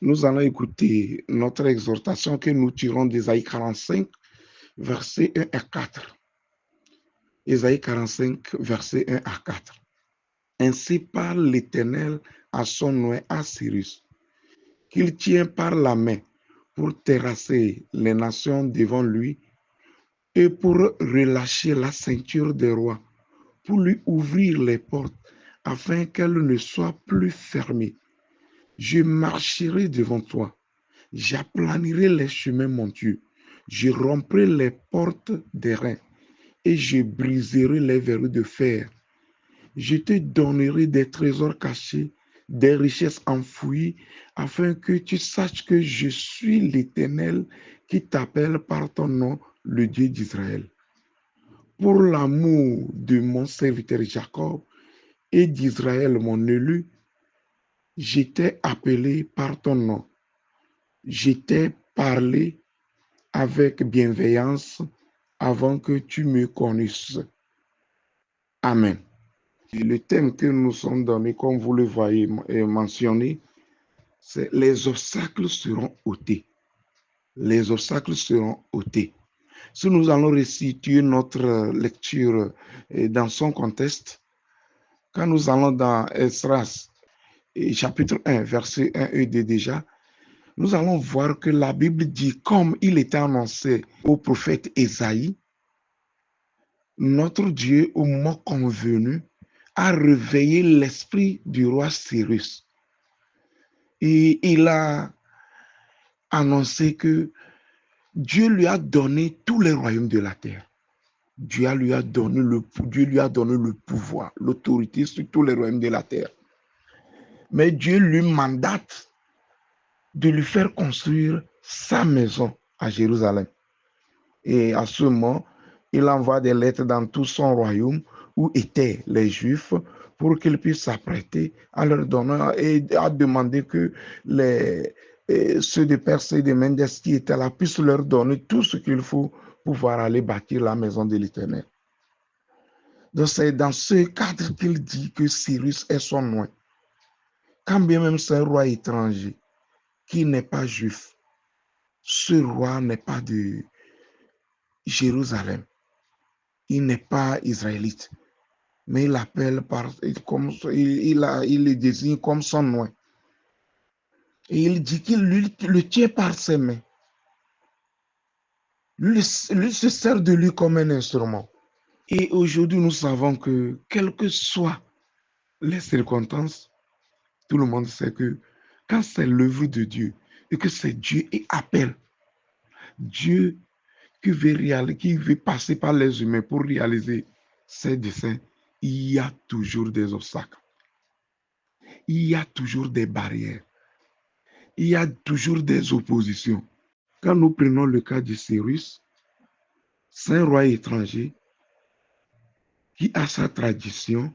Nous allons écouter notre exhortation que nous tirons d'Ésaïe 45, versets 1 à 4. Ésaïe 45, versets 1 à 4. Ainsi parle l'Éternel à son oint à Cyrus, qu'il tient par la main pour terrasser les nations devant lui et pour relâcher la ceinture des rois, pour lui ouvrir les portes afin qu'elles ne soient plus fermées. Je marcherai devant toi, j'aplanirai les chemins montueux, je romprai les portes des reins et je briserai les verrous de fer. Je te donnerai des trésors cachés, des richesses enfouies, afin que tu saches que je suis l'Éternel qui t'appelle par ton nom, le Dieu d'Israël. Pour l'amour de mon serviteur Jacob et d'Israël, mon élu, je t'ai appelé par ton nom. Je t'ai parlé avec bienveillance avant que tu me connaisses. Amen. Et le thème que nous sommes donnés, comme vous le voyez mentionné, c'est les obstacles seront ôtés. Les obstacles seront ôtés. Si nous allons restituer notre lecture dans son contexte, quand nous allons dans Esdras, chapitre 1, verset 1 et 2 déjà, nous allons voir que la Bible dit, comme il était annoncé au prophète Ésaïe, notre Dieu, au moment convenu, a réveillé l'esprit du roi Cyrus. Et il a annoncé que Dieu lui a donné tous les royaumes de la terre. Dieu lui a donné le pouvoir, l'autorité sur tous les royaumes de la terre. Mais Dieu lui mandate de lui faire construire sa maison à Jérusalem. Et à ce moment, il envoie des lettres dans tout son royaume où étaient les Juifs pour qu'ils puissent s'apprêter à leur donner et à demander que ceux de Perse et de Mendes qui étaient là puissent leur donner tout ce qu'il faut pour pouvoir aller bâtir la maison de l'Éternel. Donc c'est dans ce cadre qu'il dit que Cyrus est son nom. Quand bien même c'est un roi étranger qui n'est pas juif, ce roi n'est pas de Jérusalem. Il n'est pas israélite, mais il l'appelle il le désigne comme son nom. Et il dit qu'il le tient par ses mains. Lui se sert de lui comme un instrument. Et aujourd'hui, nous savons que, quelles que soient les circonstances, tout le monde sait que quand c'est l'œuvre de Dieu et que c'est Dieu qui appelle, Dieu qui veut passer par les humains pour réaliser ses desseins, il y a toujours des obstacles. Il y a toujours des barrières. Il y a toujours des oppositions. Quand nous prenons le cas de Cyrus, c'est un roi étranger qui a sa tradition,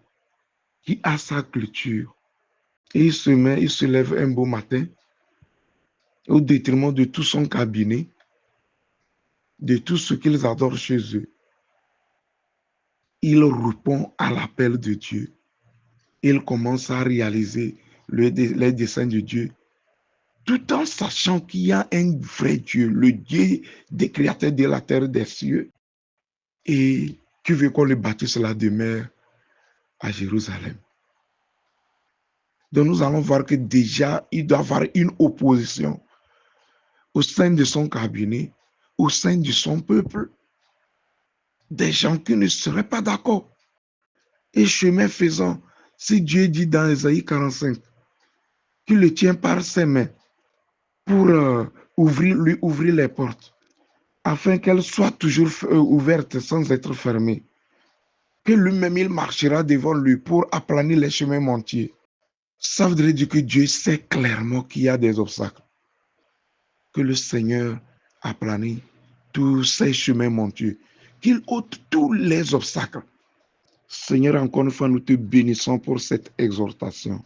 qui a sa culture. Et il se lève un beau matin au détriment de tout son cabinet, de tout ce qu'ils adorent chez eux. Il répond à l'appel de Dieu. Il commence à réaliser les desseins de Dieu, tout en sachant qu'il y a un vrai Dieu, le Dieu des créateurs de la terre et des cieux, et qui veut qu'on le bâtisse la demeure à Jérusalem. Donc nous allons voir que déjà, il doit y avoir une opposition au sein de son cabinet, au sein de son peuple, des gens qui ne seraient pas d'accord. Et chemin faisant, si Dieu dit dans Ésaïe 45 qu'il le tient par ses mains pour lui ouvrir les portes, afin qu'elles soient toujours ouvertes sans être fermées, que lui-même il marchera devant lui pour aplanir les chemins montiers. Ça voudrait dire que Dieu sait clairement qu'il y a des obstacles, que le Seigneur aplanit tous ces chemins montueux, qu'il ôte tous les obstacles. Seigneur, encore une fois, nous te bénissons pour cette exhortation.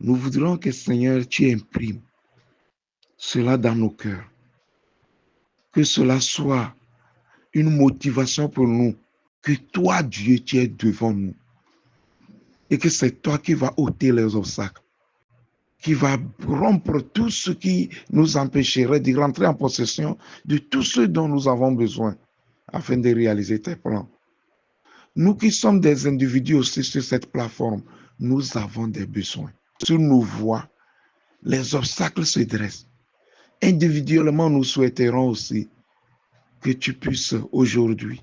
Nous voudrions que, Seigneur, tu imprimes cela dans nos cœurs. Que cela soit une motivation pour nous, que toi, Dieu, tu es devant nous. Et que c'est toi qui vas ôter les obstacles. qui va rompre tout ce qui nous empêcherait de rentrer en possession de tout ce dont nous avons besoin afin de réaliser tes plans. Nous qui sommes des individus aussi sur cette plateforme, nous avons des besoins. Sur nos voies, les obstacles se dressent. Individuellement, nous souhaiterons aussi que tu puisses aujourd'hui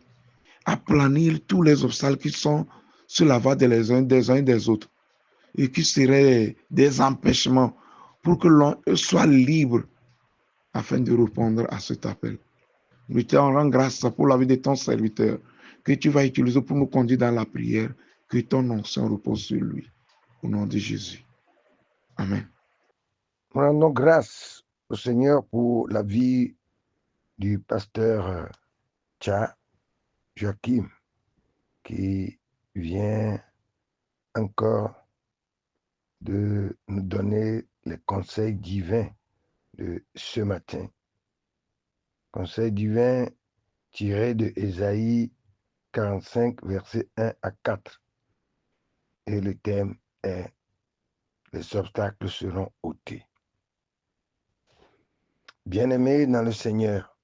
aplanir tous les obstacles qui sont sur la voie des uns et des autres et qui seraient des empêchements pour que l'on soit libre afin de répondre à cet appel. Nous te rendons grâce pour la vie de ton serviteur que tu vas utiliser pour nous conduire dans la prière, que ton onction repose sur lui. Au nom de Jésus. Amen. Nous rendons grâce au Seigneur pour la vie du pasteur Tcha Joachim, qui vient encore de nous donner les conseils divins de ce matin. Conseils divins tirés de Ésaïe 45, versets 1 à 4. Et le thème est « Les obstacles seront ôtés ». Bien-aimés dans le Seigneur,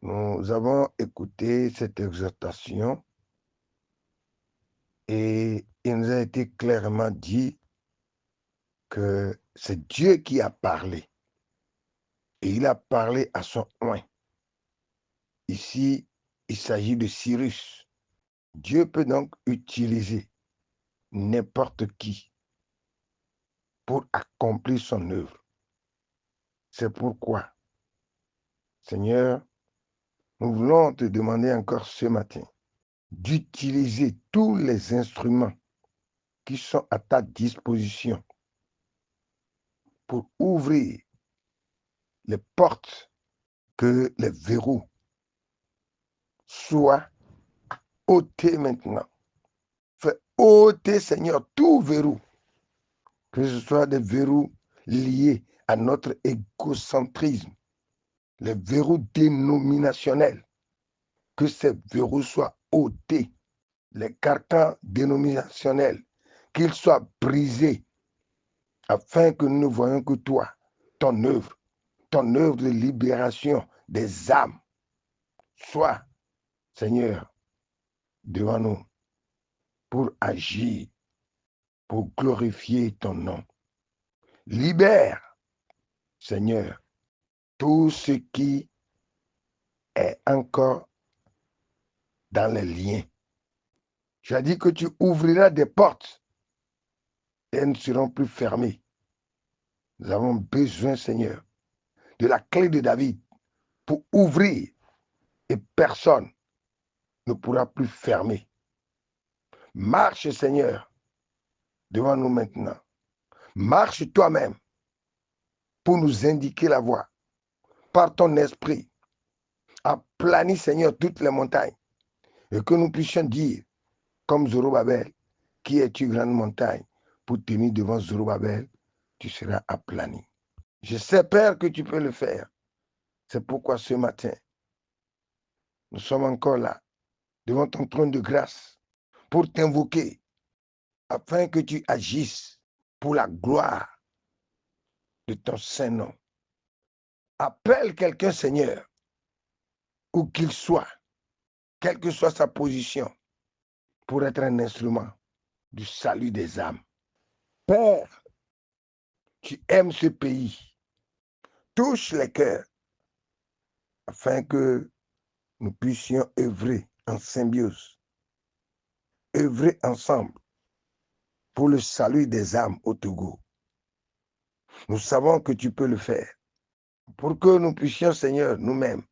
nous avons écouté cette exhortation et il nous a été clairement dit que c'est Dieu qui a parlé. Et il a parlé à son oint. Ici, il s'agit de Cyrus. Dieu peut donc utiliser n'importe qui pour accomplir son œuvre. C'est pourquoi, Seigneur, nous voulons te demander encore ce matin d'utiliser tous les instruments qui sont à ta disposition pour ouvrir les portes, que les verrous soient ôtés maintenant. Fais ôter, Seigneur, tout verrou, que ce soit des verrous liés à notre égocentrisme, les verrous dénominationnels, que ces verrous soient ôtés, les carcans dénominationnels, qu'ils soient brisés, afin que nous ne voyions que toi, ton œuvre de libération des âmes, soit, Seigneur, devant nous, pour agir, pour glorifier ton nom. Libère, Seigneur, tout ce qui est encore dans les liens. Tu as dit que tu ouvriras des portes et elles ne seront plus fermées. Nous avons besoin, Seigneur, de la clé de David pour ouvrir et personne ne pourra plus fermer. Marche, Seigneur, devant nous maintenant. Marche toi-même pour nous indiquer la voie. Par ton esprit, aplanis, Seigneur, toutes les montagnes et que nous puissions dire, comme Zorobabel, qui es-tu grande montagne? Pour tenir devant Zorobabel, tu seras aplani. Je sais, Père, que tu peux le faire. C'est pourquoi ce matin, nous sommes encore là, devant ton trône de grâce, pour t'invoquer, afin que tu agisses pour la gloire de ton saint nom. Appelle quelqu'un, Seigneur, où qu'il soit, quelle que soit sa position, pour être un instrument du salut des âmes. Père, tu aimes ce pays. Touche les cœurs, afin que nous puissions œuvrer en symbiose, œuvrer ensemble pour le salut des âmes au Togo. Nous savons que tu peux le faire. Pour que nous puissions, Seigneur, nous-mêmes,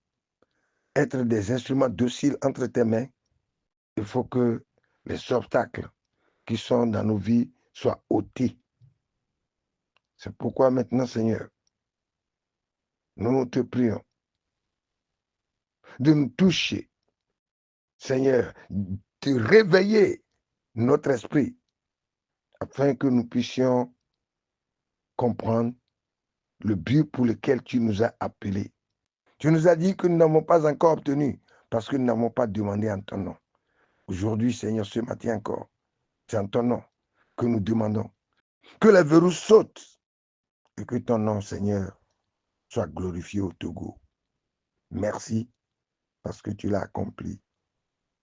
être des instruments dociles entre tes mains, il faut que les obstacles qui sont dans nos vies soient ôtés. C'est pourquoi maintenant, Seigneur, nous te prions de nous toucher, Seigneur, de réveiller notre esprit afin que nous puissions comprendre le but pour lequel tu nous as appelés. Tu nous as dit que nous n'avons pas encore obtenu parce que nous n'avons pas demandé en ton nom. Aujourd'hui, Seigneur, ce matin encore, c'est en ton nom que nous demandons Que les verrous sautent et que ton nom, Seigneur, soit glorifié au Togo. Merci parce que tu l'as accompli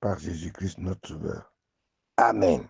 par Jésus-Christ notre Sauveur. Amen.